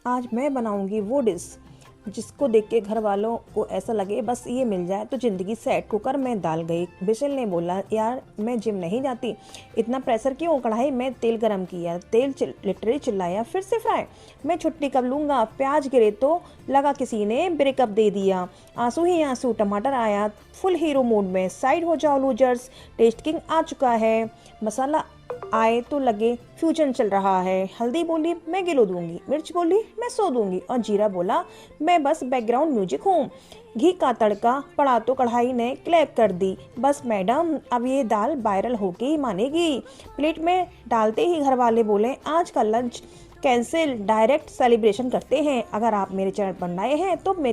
आज मैं बनाऊंगी वो डिश जिसको देख के घर वालों को ऐसा लगे बस ये मिल जाए तो ज़िंदगी सेट। कुकर में दाल गई। बिशल ने बोला, यार मैं जिम नहीं जाती, इतना प्रेशर क्यों? कढ़ाई में तेल गरम किया, तेल लिटरली चिल्लाया, फिर से फ्राई। मैं छुट्टी कब लूँगा? प्याज गिरे तो लगा किसी ने ब्रेकअप दे दिया। आंसू ही आंसू। टमाटर आया फुल हीरो मूड में, साइड हो जाओ लूजर्स, टेस्ट किंग आ चुका है। मसाला आए तो लगे फ्यूजन चल रहा है। हल्दी बोली, मैं गिलो दूंगी। मिर्च बोली, मैं सो दूंगी। और जीरा बोला, मैं बस बैकग्राउंड म्यूजिक हूँ। घी का तड़का पड़ा तो कढ़ाई ने क्लैप कर दी। बस मैडम, अब ये दाल वायरल होके ही मानेगी। प्लेट में डालते ही घर वाले बोले, आज का लंच कैंसिल, डायरेक्ट सेलिब्रेशन करते हैं। अगर आप मेरे चैनल पर नए हैं तो